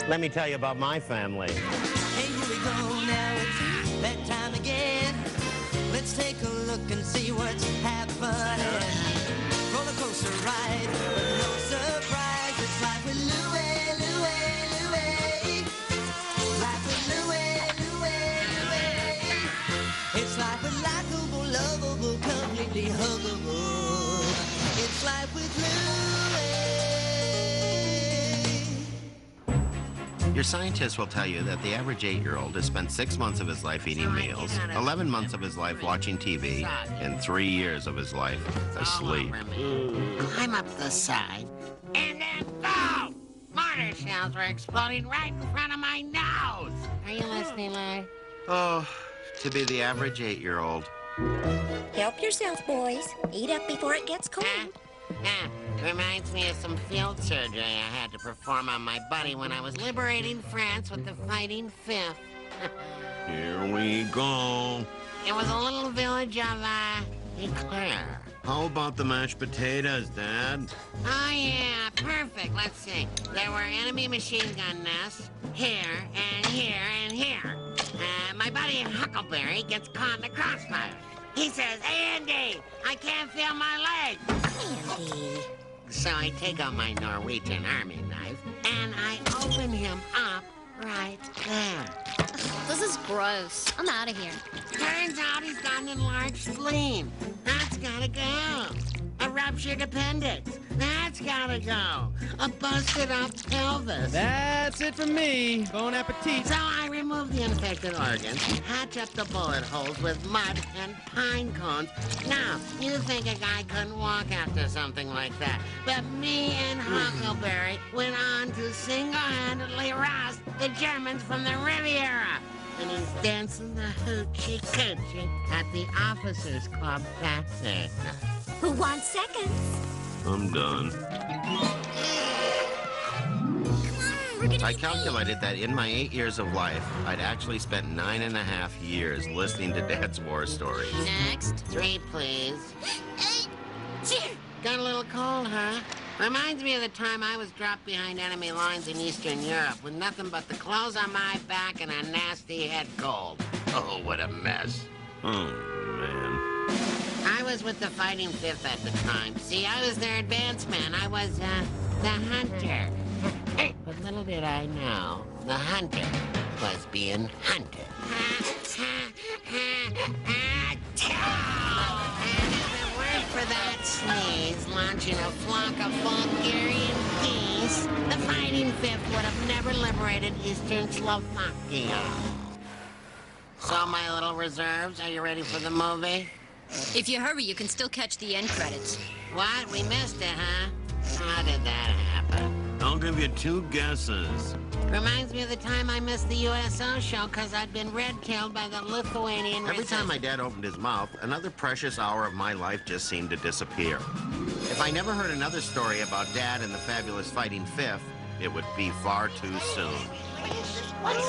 Let me tell you about my family. Hey, here we go now, it's bedtime again. Let's take a look and see what's happening. Roller coaster ride, but no surprise. It's life with Louie, Louie, Louie. Life with Louie, Louie, Louie. It's life with likable, lovable, completely huggable. It's life with Louie. Your scientists will tell you that the average 8-year-old has spent 6 months of his life eating meals, 11 months of his life watching TV, and 3 years of his life asleep. Climb up the side, and then boom! Mortar shells were exploding right in front of my nose. Are you listening, Louie? Oh, to be the average 8-year-old. Help yourself, boys. Eat up before it gets cold. Reminds me of some field surgery I had to perform on my buddy when I was liberating France with the Fighting Fifth. Here we go. It was a little village of, Eclair. How about the mashed potatoes, Dad? Oh, yeah, perfect. Let's see. There were enemy machine gun nests here and here and here. My buddy Huckleberry gets caught in the crossfire. He says, Andy, I can't feel my leg. Andy. So I take out my Norwegian army knife, and I open him up right there. This is gross. I'm out of here. Turns out he's got an enlarged spleen. That's gotta go. A ruptured appendix. That's gotta go. A busted up pelvis. That's it for me. Bon appetit. So I remove the infected organs, patch up the bullet holes with mud and pine cones. Now, you think a guy couldn't walk after something like that. But me and Huckleberry went on to single-handedly roust the Germans from the Riviera. And he's dancing the hoochie coochie at the officers' club back there. Who wants seconds? I'm done. I calculated that in my 8 years of life, I'd actually spent 9.5 years listening to Dad's war stories. Next. 3, please. Got a little cold, huh? Reminds me of the time I was dropped behind enemy lines in Eastern Europe with nothing but the clothes on my back and a nasty head cold. Oh, what a mess. Oh, man. I was with the Fighting Fifth at the time. See, I was their advance man. I was, the hunter. But little did I know, the hunter was being hunted. And if it weren't for that sneeze launching a flock of Bulgarian geese, the Fighting Fifth would have never liberated Eastern Slovakia. So, my little reserves, are you ready for the movie? If you hurry, you can still catch the end credits. What? We missed it, huh? How did that happen? I'll give you 2 guesses. Reminds me of the time I missed the USO show because I'd been red-tailed by the Lithuanian Every time my dad opened his mouth, another precious hour of my life just seemed to disappear. If I never heard another story about Dad and the fabulous Fighting Fifth, it would be far too soon.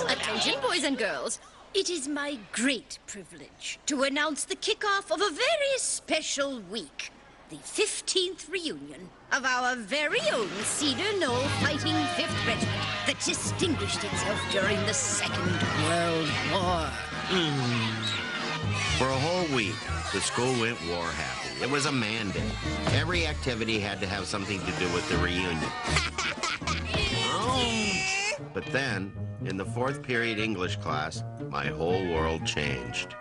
Attention, boys and girls. It is my great privilege to announce the kickoff of a very special week. The 15th reunion of our very own Cedar Knoll Fighting 5th Regiment that distinguished itself during the Second World War. For a whole week, the school went war happy. It was a mandate. Every activity had to have something to do with the reunion. But then, in the 4th period English class, my whole world changed.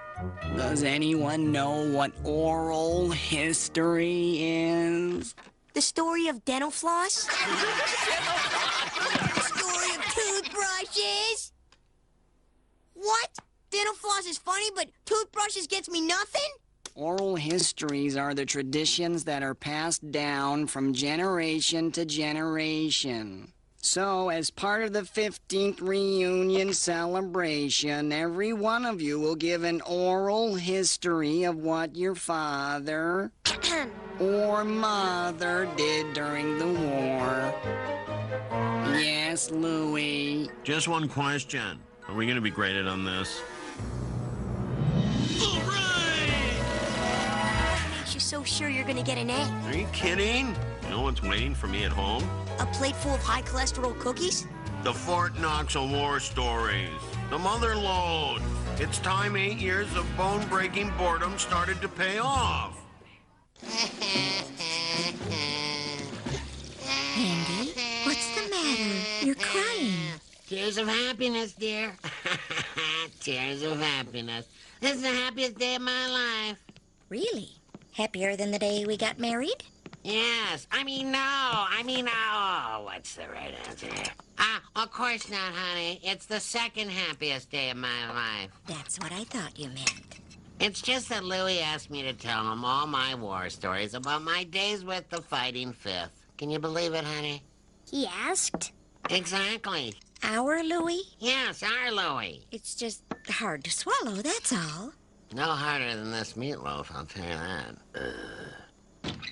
Does anyone know what oral history is? The story of dental floss? The story of toothbrushes? What? Dental floss is funny, but toothbrushes gets me nothing? Oral histories are the traditions that are passed down from generation to generation. So, as part of the 15th reunion celebration, every one of you will give an oral history of what your father or mother did during the war. Yes, Louie. Just one question. Are we going to be graded on this? Makes you so sure you're gonna get an A. Are you kidding? You know what's waiting for me at home? A plate full of high cholesterol cookies? The Fort Knox of War Stories. The Mother Lode. It's time 8 years of bone-breaking boredom started to pay off. Andy, what's the matter? You're crying. Tears of happiness, dear. Tears of happiness. This is the happiest day of my life. Really? Happier than the day we got married? Yes. What's the right answer here? Of course not, honey. It's the second happiest day of my life. That's what I thought you meant. It's just that Louie asked me to tell him all my war stories about my days with the Fighting Fifth. Can you believe it, honey? He asked? Exactly. Our Louie? Yes, our Louie. It's just hard to swallow, that's all. No harder than this meatloaf, I'll tell you that.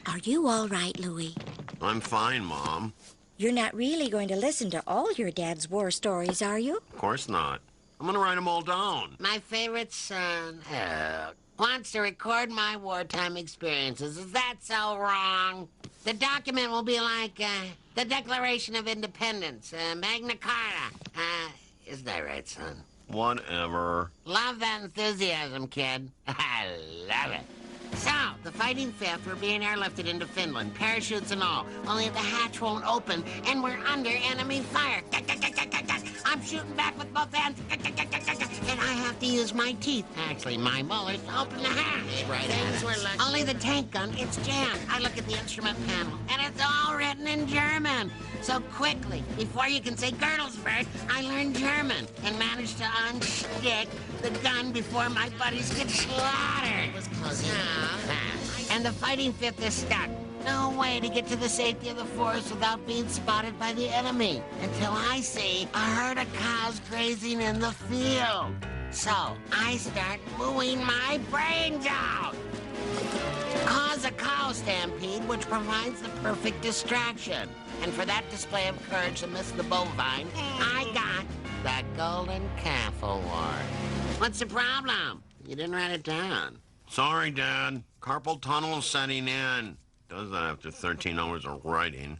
Are you all right, Louie? I'm fine, Mom. You're not really going to listen to all your dad's war stories, are you? Of course not. I'm gonna write them all down. My favorite son wants to record my wartime experiences. Is that so wrong? The document will be like the Declaration of Independence, Magna Carta. Isn't that right, son? Whatever. Love that enthusiasm, kid. I love it. So, the Fighting Fifth were being airlifted into Finland, parachutes and all. Only the hatch won't open, and we're under enemy fire. I'm shooting back with both hands, and I have to use my teeth, actually my molars, to open the hatch. Right. Things were lucky. Only the tank gun, it's jammed. I look at the instrument panel, and it's all written in German. So quickly, before you can say Girdlesburg, I learned German and managed to unstick the gun before my buddies get slaughtered. It was close. And the Fighting Fifth is stuck. No way to get to the safety of the forest without being spotted by the enemy until I see a herd of cows grazing in the field. So I start mooing my brains out. Cause a cow stampede, which provides the perfect distraction. And for that display of courage amidst the bovine, I got the Golden Calf Award. What's the problem? You didn't write it down. Sorry, Dad. Carpal tunnel setting in. Does that after 13 hours of writing.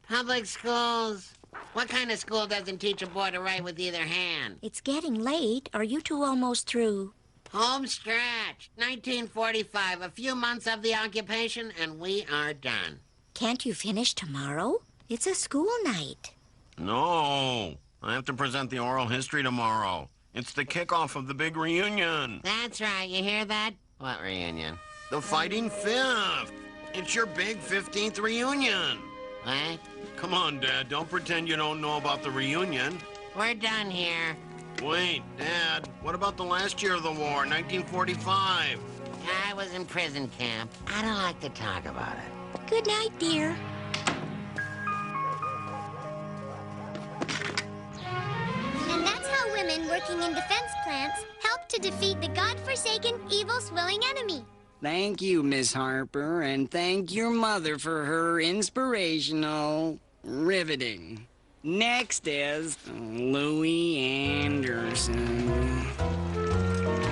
Public schools. What kind of school doesn't teach a boy to write with either hand? It's getting late. Are you two almost through? Home stretch. 1945. A few months of the occupation, and we are done. Can't you finish tomorrow? It's a school night. No. I have to present the oral history tomorrow. It's the kickoff of the big reunion. That's right. You hear that? What reunion? The Fighting Fifth. It's your big 15th reunion. What? Come on, Dad. Don't pretend you don't know about the reunion. We're done here. Wait, Dad. What about the last year of the war, 1945? I was in prison camp. I don't like to talk about it. Good night, dear. And that's how women working in defense plants help to defeat the godforsaken, evil-swilling enemy. Thank you, Miss Harper, and thank your mother for her inspirational riveting. Next is Louie Anderson.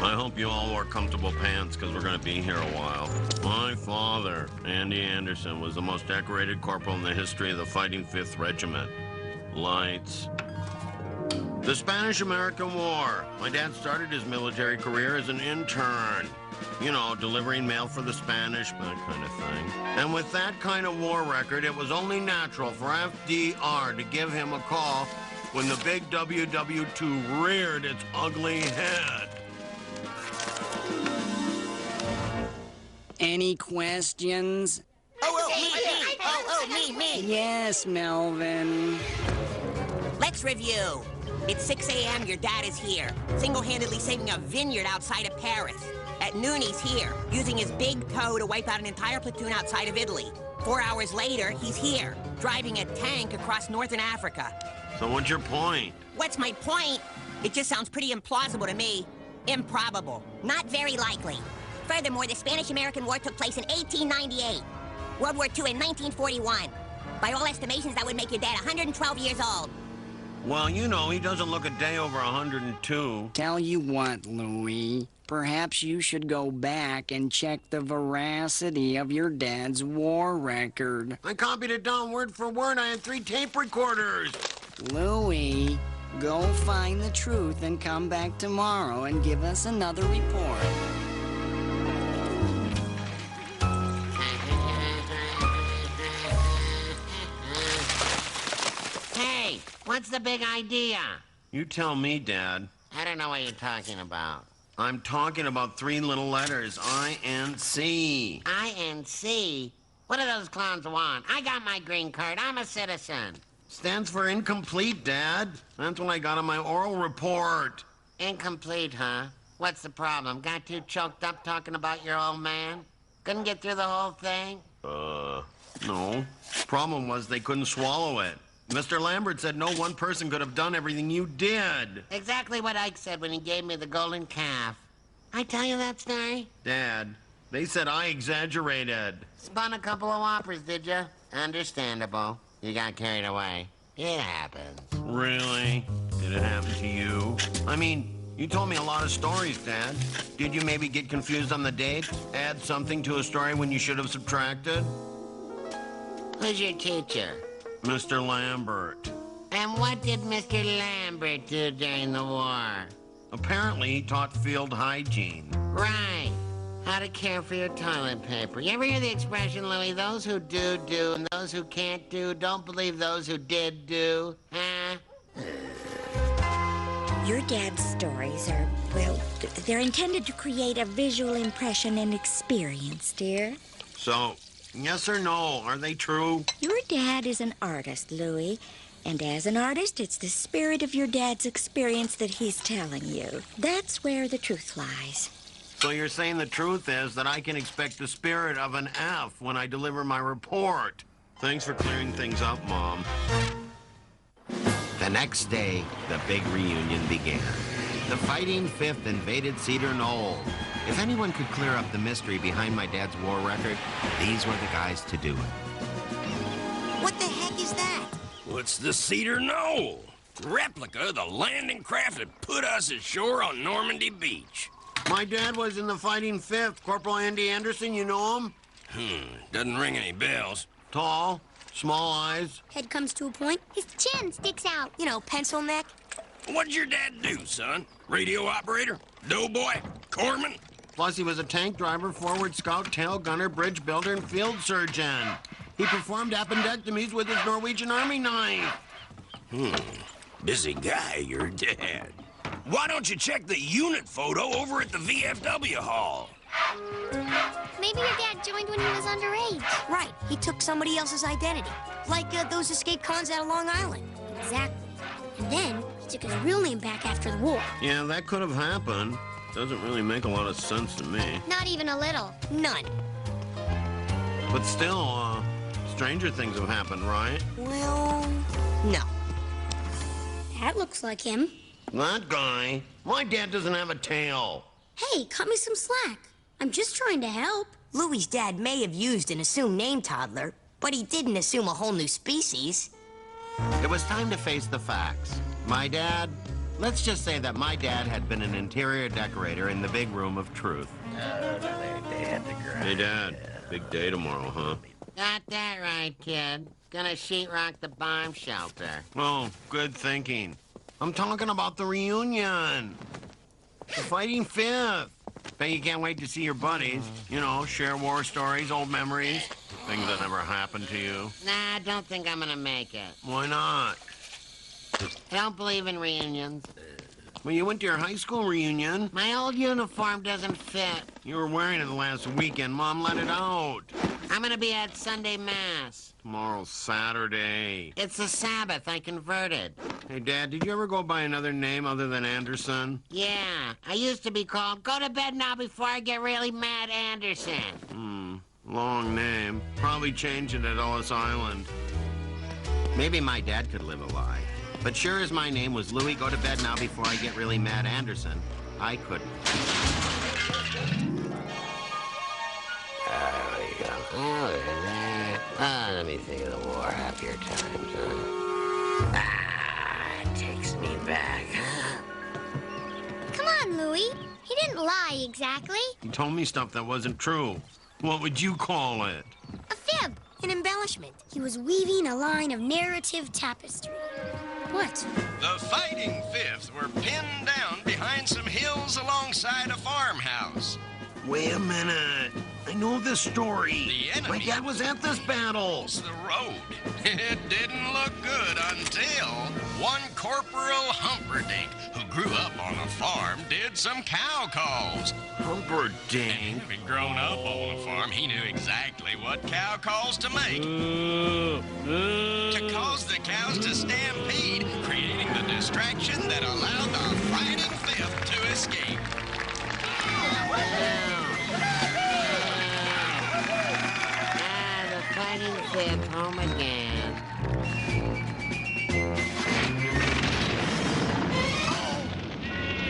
I hope you all wore comfortable pants, because we're going to be here a while. My father, Andy Anderson, was the most decorated corporal in the history of the Fighting Fifth Regiment. Lights. The Spanish-American War. My dad started his military career as an intern. You know, delivering mail for the Spanish, that kind of thing. And with that kind of war record, it was only natural for FDR to give him a call when the big WW2 reared its ugly head. Any questions? Me. Yes, Melvin. Let's review. It's 6 a.m. Your dad is here, single-handedly saving a vineyard outside of Paris. At noon, he's here, using his big toe to wipe out an entire platoon outside of Italy. 4 hours later, he's here, driving a tank across northern Africa. So what's your point? What's my point? It just sounds pretty implausible to me. Improbable. Not very likely. Furthermore, the Spanish-American War took place in 1898. World War II in 1941. By all estimations, that would make your dad 112 years old. Well, you know, he doesn't look a day over 102. Tell you what, Louie. Perhaps you should go back and check the veracity of your dad's war record. I copied it down word for word. I had 3 tape recorders. Louie, go find the truth and come back tomorrow and give us another report. Hey, what's the big idea? You tell me, Dad. I don't know what you're talking about. I'm talking about 3 little letters, I-N-C. INC? What do those clowns want? I got my green card. I'm a citizen. Stands for incomplete, Dad. That's what I got on my oral report. Incomplete, huh? What's the problem? Got too choked up talking about your old man? Couldn't get through the whole thing? No. Problem was they couldn't swallow it. Mr. Lambert said no one person could have done everything you did. Exactly what Ike said when he gave me the golden calf. I tell you that story? Dad, they said I exaggerated. Spun a couple of whoppers, did you? Understandable. You got carried away. It happens. Really? Did it happen to you? I mean, you told me a lot of stories, Dad. Did you maybe get confused on the dates? Add something to a story when you should have subtracted? Who's your teacher? Mr. Lambert. And what did Mr. Lambert do during the war? Apparently, he taught field hygiene. Right. How to care for your toilet paper. You ever hear the expression, Louie, those who do, do, and those who can't do, don't believe those who did do? Huh? Your dad's stories are, well, they're intended to create a visual impression and experience, dear. So, yes or no, are they true? Your dad is an artist, Louie. And as an artist, it's the spirit of your dad's experience that he's telling you. That's where the truth lies. So you're saying the truth is that I can expect the spirit of an F when I deliver my report. Thanks for clearing things up, Mom. The next day, the big reunion began. The Fighting Fifth invaded Cedar Knoll. If anyone could clear up the mystery behind my dad's war record, these were the guys to do it. What the heck is that? What's the Cedar Knoll? Replica of the landing craft that put us ashore on Normandy Beach. My dad was in the Fighting Fifth. Corporal Andy Anderson, you know him? Doesn't ring any bells. Tall, small eyes. Head comes to a point. His chin sticks out. You know, pencil neck. What'd your dad do, son? Radio operator? Doughboy? Corpsman? Plus, he was a tank driver, forward scout, tail gunner, bridge builder, and field surgeon. He performed appendectomies with his Norwegian Army knife. Busy guy, your dad. Why don't you check the unit photo over at the VFW hall? Maybe your dad joined when he was underage. Right. He took somebody else's identity. Like those escaped cons out of Long Island. Exactly. And then he took his real name back after the war. Yeah, that could have happened. Doesn't really make a lot of sense to me. Not even a little. None. But still, stranger things have happened, right? Well, no. That looks like him. That guy? My dad doesn't have a tail. Hey, cut me some slack. I'm just trying to help. Louie's dad may have used an assumed name toddler, but he didn't assume a whole new species. It was time to face the facts. My dad, let's just say that my dad had been an interior decorator in the big room of truth. Hey, Dad. Big day tomorrow, huh? Got that right, kid. Gonna sheetrock the bomb shelter. Oh, good thinking. I'm talking about the reunion. The Fighting Fifth. Bet you can't wait to see your buddies. You know, share war stories, old memories, things that never happened to you. Nah, I don't think I'm gonna make it. Why not? I don't believe in reunions. Well, you went to your high school reunion. My old uniform doesn't fit. You were wearing it last weekend. Mom let it out. I'm gonna be at Sunday Mass. Tomorrow's Saturday. It's the Sabbath. I converted. Hey, Dad, did you ever go by another name other than Anderson? Yeah, I used to be called Go to Bed Now Before I Get Really Mad Anderson. Long name. Probably changed it at Ellis Island. Maybe my dad could live a lie. But sure as my name was Louie Go to Bed Now Before I Get Really Mad Anderson, I couldn't. There we go. Oh, look at that. Let me think of the war happier times, huh? It takes me back. Come on, Louie. He didn't lie exactly. You told me stuff that wasn't true. What would you call it? A fib. an embellishment. He was weaving a line of narrative tapestry. What? The Fighting Fifth were pinned down behind some hills alongside a farmhouse. Wait a minute. I know this story. The enemy My dad was at this battle. was the road. It didn't look good until one Corporal Humperdinck, who grew up on a farm, did some cow calls. Humperdinck. Having grown up on a farm, he knew exactly what cow calls to make. To cause the cows to stampede, creating the distraction that allowed the Fighting Fifth to escape. The Fighting Fifth home again.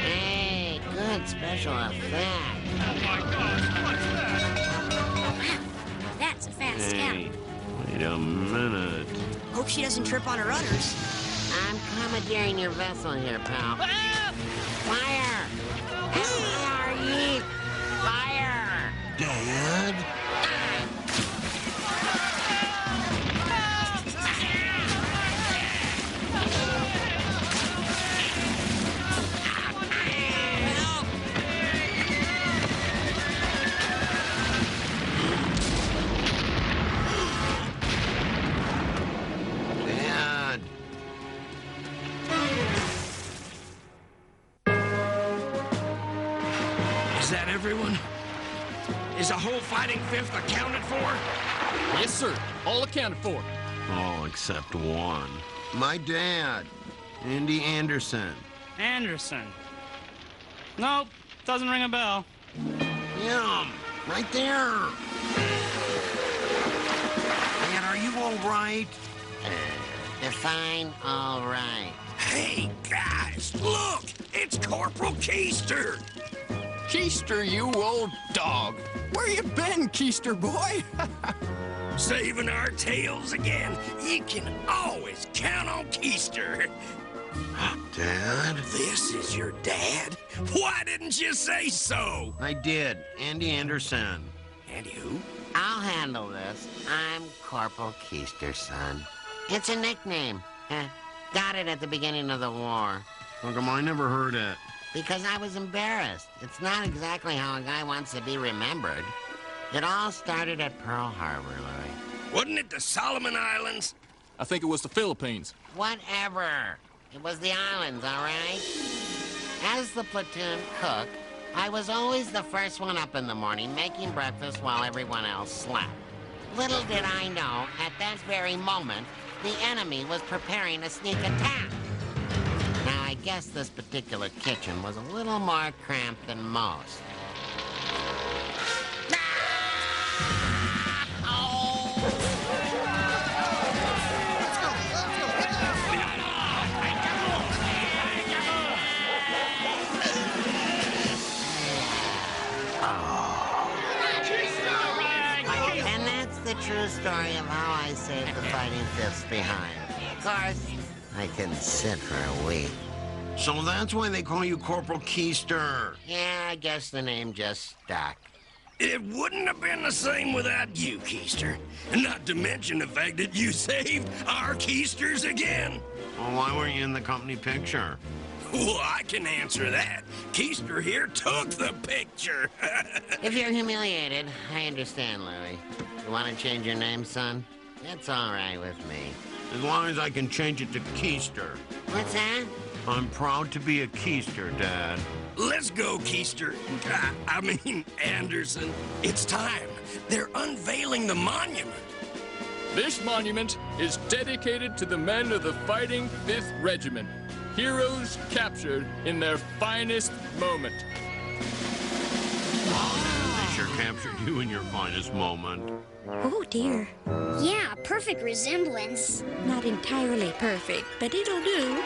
Hey, good special effect. That's a fast Hey, wait a minute. Hope she doesn't trip on her udders. I'm commandeering your vessel here, pal. Fire! F-I-R-E! Fire! Dad? Dad. Is that everyone? Is the whole Fighting Fifth accounted for? Yes, sir. All accounted for. All except one. My dad, Andy Anderson. Anderson. Nope, doesn't ring a bell. Him, right there. Dad, are you all right? Define all right. Hey, guys, look! It's Corporal Keister! Keister, you old dog. Where you been, Keister boy? Saving our tails again. You can always count on Keister. Dad? This is your dad? Why didn't you say so? I did. Andy Anderson. And who? I'll handle this. I'm Corporal Keister's son. It's a nickname. Got it at the beginning of the war. How come I never heard it? Because I was embarrassed. It's not exactly how a guy wants to be remembered. It all started at Pearl Harbor, Louie. Wasn't it the Solomon Islands? I think it was the Philippines. Whatever. It was the islands, all right? As the platoon cook, I was always the first one up in the morning making breakfast while everyone else slept. Little did I know, at that very moment, the enemy was preparing a sneak attack. Now, I guess this particular kitchen was a little more cramped than most. And that's the true story of how I saved the Fighting Fifths behind. Of course, I couldn't sit for a week. So that's why they call you Corporal Keister. Yeah, I guess the name just stuck. It wouldn't have been the same without you, Keister. Not to mention the fact that you saved our Keisters again. Well, why weren't you in the company picture? Well, I can answer that. Keister here took the picture. If you're humiliated, I understand, Louie. You want to change your name, son? That's all right with me. As long as I can change it to Keister. What's that? I'm proud to be a Keister, Dad. Let's go, Keister. I mean, Anderson. It's time. They're unveiling the monument. This monument is dedicated to the men of the Fighting 5th Regiment, heroes captured in their finest moment. They sure captured you in your finest moment. Oh, dear. Yeah, perfect resemblance. Not entirely perfect, but it'll do.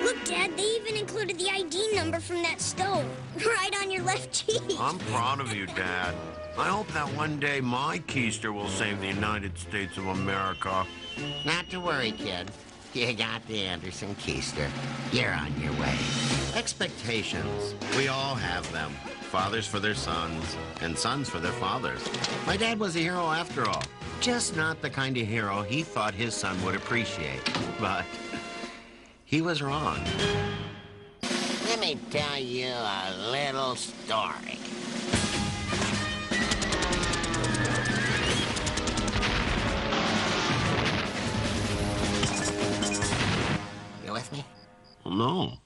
Look, Dad, they even included the ID number from that stove. Right on your left cheek. I'm proud of you, Dad. I hope that one day my Keister will save the United States of America. Not to worry, kid. You got the Anderson Keister. You're on your way. Expectations. We all have them. Fathers for their sons, and sons for their fathers. My dad was a hero after all. Just not the kind of hero he thought his son would appreciate. But he was wrong. Let me tell you a little story. You with me? No.